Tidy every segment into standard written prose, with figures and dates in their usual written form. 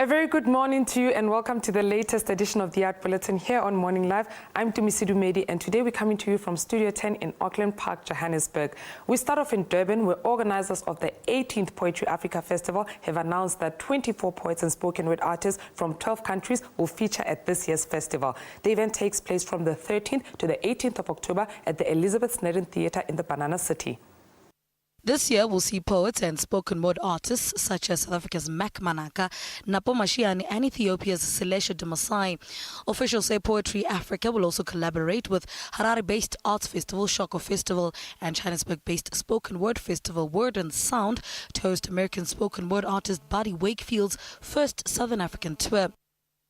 A very good morning to you and welcome to the latest edition of the Art Bulletin here on Morning Live. I'm Tumisidu Medi and today we're coming to you from Studio 10 in Auckland Park, Johannesburg. We start off in Durban, where organizers of the 18th Poetry Africa Festival have announced that 24 poets and spoken word artists from 12 countries will feature at this year's festival. The event takes place from the 13th to the 18th of October at the Elizabeth Snedden Theatre in the Banana City. This year, we'll see poets and spoken word artists such as South Africa's Mac Manaka, Napo Mashiane, and Ethiopia's Selesha de Masai. Officials say Poetry Africa will also collaborate with Harare-based arts festival Shoko Festival and Johannesburg-based spoken word festival Word and Sound to host American spoken word artist Buddy Wakefield's first Southern African tour.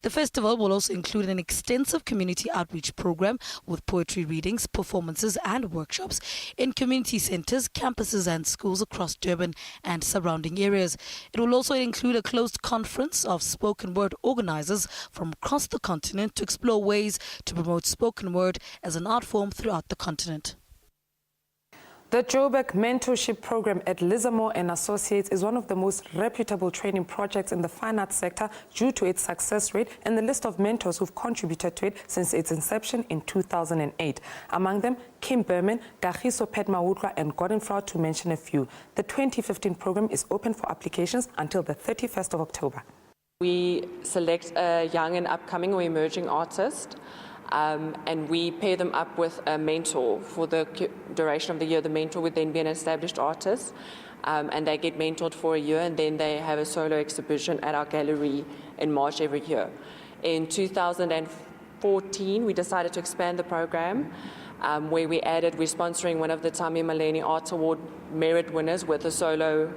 The festival will also include an extensive community outreach program with poetry readings, performances and workshops in community centres, campuses and schools across Durban and surrounding areas. It will also include a closed conference of spoken word organisers from across the continent to explore ways to promote spoken word as an art form throughout the continent. The Joburg Mentorship Program at Lizamore and Associates is one of the most reputable training projects in the fine arts sector due to its success rate and the list of mentors who've contributed to it since its inception in 2008. Among them, Kim Berman, Gagiso Pedmawutla and Gordon Flower, to mention a few. The 2015 program is open for applications until the 31st of October. We select a young and upcoming or emerging artist. And we pair them up with a mentor for the duration of the year. The mentor would then be an established artist, and they get mentored for a year, and then they have a solo exhibition at our gallery in March every year. In 2014, we decided to expand the program, where we're sponsoring one of the Tami Maleni Arts Award merit winners with a solo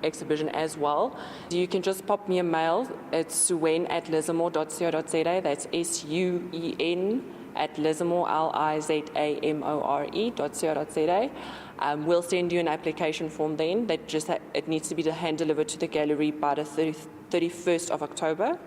exhibition as well. You can just pop me a mail. It's suen@lizamore.co.za. That's SUEN@lizamore.co.za. We'll send you an application form then. It needs to be hand delivered to the gallery by the 31st of October.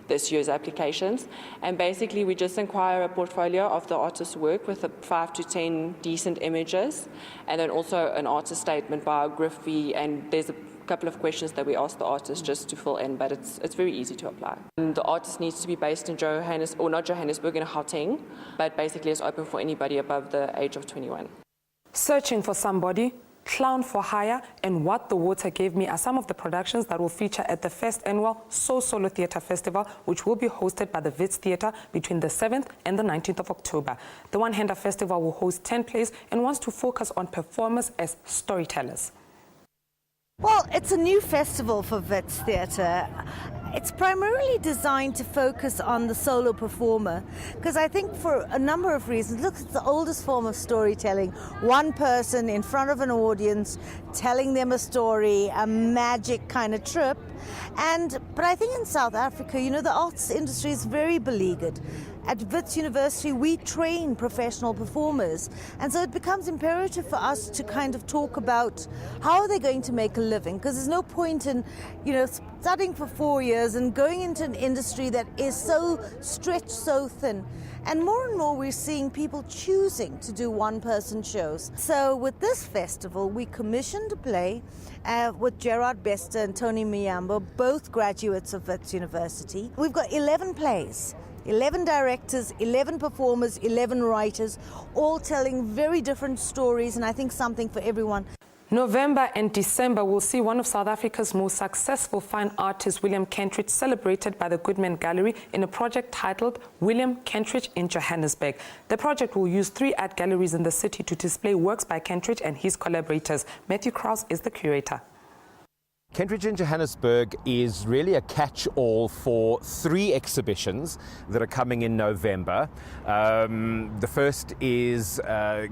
This year's applications, and basically we just inquire a portfolio of the artist's work with 5 to 10 decent images, and then also an artist statement, biography, and there's a couple of questions that we ask the artist just to fill in, but it's very easy to apply. And the artist needs to be based in not Johannesburg, in Gauteng, but basically it's open for anybody above the age of 21. Searching for Somebody, Clown for Hire, and What the Water Gave Me are some of the productions that will feature at the first annual Solo Theatre Festival, which will be hosted by the Wits Theatre between the 7th and the 19th of October. The One-Hander Festival will host 10 plays and wants to focus on performers as storytellers. Well, it's a new festival for Wits Theatre. It's primarily designed to focus on the solo performer, because I think for a number of reasons. Look, it's the oldest form of storytelling. One person in front of an audience telling them a story, a magic kind of trip. But I think in South Africa, the arts industry is very beleaguered. At Wits University, we train professional performers, and so it becomes imperative for us to kind of talk about how are they going to make a living, because there's no point in, studying for 4 years and going into an industry that is so stretched so thin. And more we're seeing people choosing to do one-person shows. So with this festival, we commissioned a play with Gerard Bester and Tony Miyambo, both graduates of Wits University. We've got 11 plays. 11 directors, 11 performers, 11 writers, all telling very different stories, and I think something for everyone. November and December will see one of South Africa's most successful fine artists, William Kentridge, celebrated by the Goodman Gallery in a project titled William Kentridge in Johannesburg. The project will use 3 art galleries in the city to display works by Kentridge and his collaborators. Matthew Krause is the curator. Kentridge in Johannesburg is really a catch-all for 3 exhibitions that are coming in November. The first is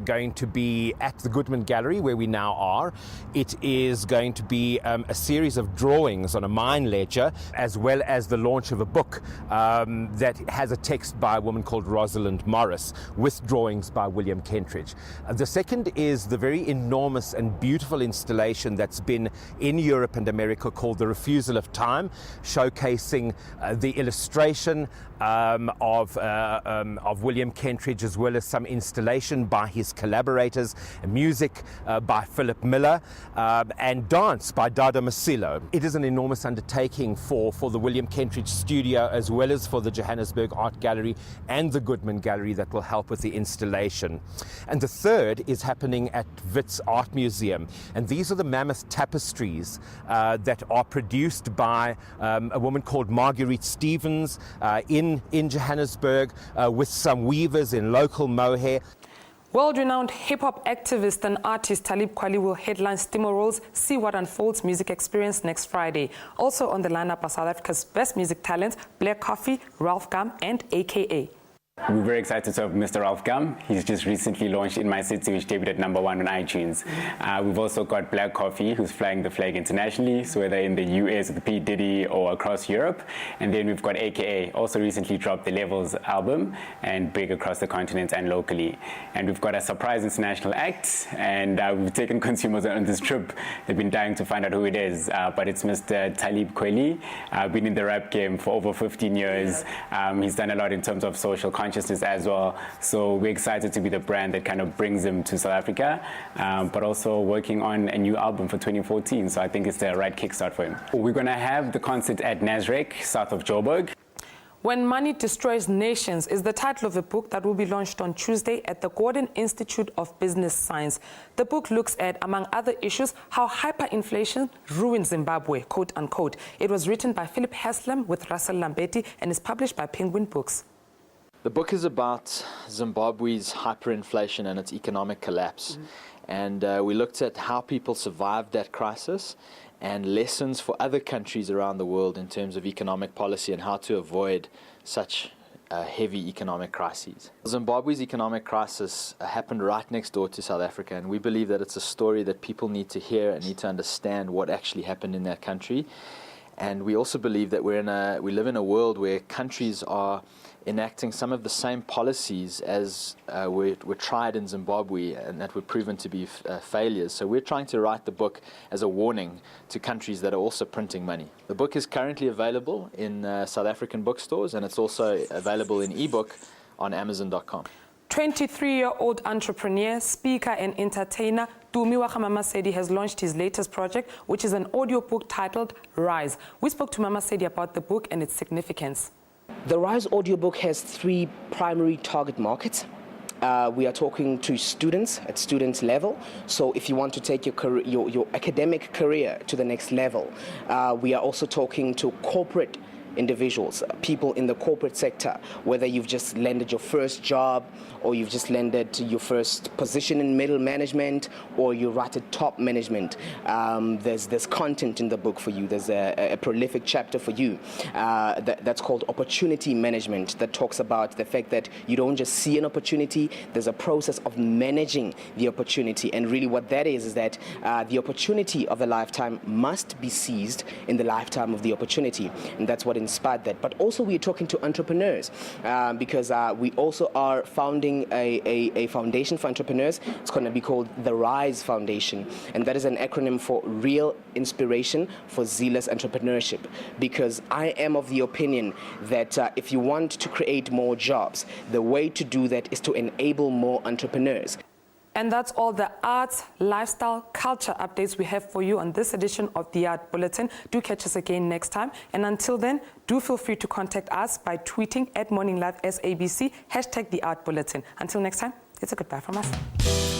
going to be at the Goodman Gallery, where we now are. It is going to be a series of drawings on a mine ledger, as well as the launch of a book that has a text by a woman called Rosalind Morris, with drawings by William Kentridge. The second is the very enormous and beautiful installation that's been in Europe and America called The Refusal of Time, showcasing the illustration, of William Kentridge, as well as some installation by his collaborators, music by Philip Miller, and dance by Dada Masilo. It is an enormous undertaking for the William Kentridge Studio, as well as for the Johannesburg Art Gallery and the Goodman Gallery that will help with the installation. And the third is happening at Wits Art Museum, and these are the mammoth tapestries that are produced by a woman called Marguerite Stevens in Johannesburg, with some weavers in local mohair. World-renowned hip-hop activist and artist Talib Kweli will headline Stimorol's See What Unfolds music experience next Friday. Also on the lineup are South Africa's best music talents, Black Coffee, Ralph Gum and AKA. We're very excited to have Mr. Ralph Gum. He's just recently launched In My City, which debuted at #1 on iTunes. We've also got Black Coffee, who's flying the flag internationally, so whether in the US with P. Diddy or across Europe. And then we've got AKA, also recently dropped the Levels album and big across the continent and locally. And we've got a surprise international act, and we've taken consumers on this trip. They've been dying to find out who it is, but it's Mr. Talib Kweli. Been in the rap game for over 15 years. He's done a lot in terms of social consciousness as well, so we're excited to be the brand that kind of brings him to South Africa, but also working on a new album for 2014, so I think it's the right kickstart for him. We're going to have the concert at Nasrec, south of Joburg. When Money Destroys Nations is the title of a book that will be launched on Tuesday at the Gordon Institute of Business Science. The book looks at, among other issues, how hyperinflation ruins Zimbabwe, quote unquote. It was written by Philip Haslam with Russell Lambetti and is published by Penguin Books. The book is about Zimbabwe's hyperinflation and its economic collapse. And we looked at how people survived that crisis and lessons for other countries around the world in terms of economic policy and how to avoid such heavy economic crises. Zimbabwe's economic crisis happened right next door to South Africa, and we believe that it's a story that people need to hear and need to understand what actually happened in that country. And we also believe that we live in a world where countries are enacting some of the same policies as were tried in Zimbabwe and that were proven to be failures. So we're trying to write the book as a warning to countries that are also printing money. The book is currently available in South African bookstores, and it's also available in ebook on Amazon.com. 23-year-old entrepreneur, speaker and entertainer Mama Sadie has launched his latest project, which is an audiobook titled Rise. We spoke to Mama Sadie about the book and its significance. The Rise audiobook has 3 primary target markets. We are talking to students at student level. So if you want to take your academic career to the next level, we are also talking to corporate individuals, people in the corporate sector, whether you've just landed your first job or you've just landed to your first position in middle management or you're right at top management. There's content in the book for you. There's a prolific chapter for you that's called opportunity management, that talks about the fact that you don't just see an opportunity, there's a process of managing the opportunity. And really what that is that the opportunity of a lifetime must be seized in the lifetime of the opportunity. And that's what inspired that. But also we're talking to entrepreneurs because we also are founding a foundation for entrepreneurs. It's going to be called the Rise Foundation, and that is an acronym for Real Inspiration for Zealous Entrepreneurship, because I am of the opinion that if you want to create more jobs, the way to do that is to enable more entrepreneurs. And that's all the arts, lifestyle, culture updates we have for you on this edition of the Art Bulletin. Do catch us again next time. And until then, do feel free to contact us by tweeting @MorningLive SABC, #the Art Bulletin. Until next time, it's a goodbye from us.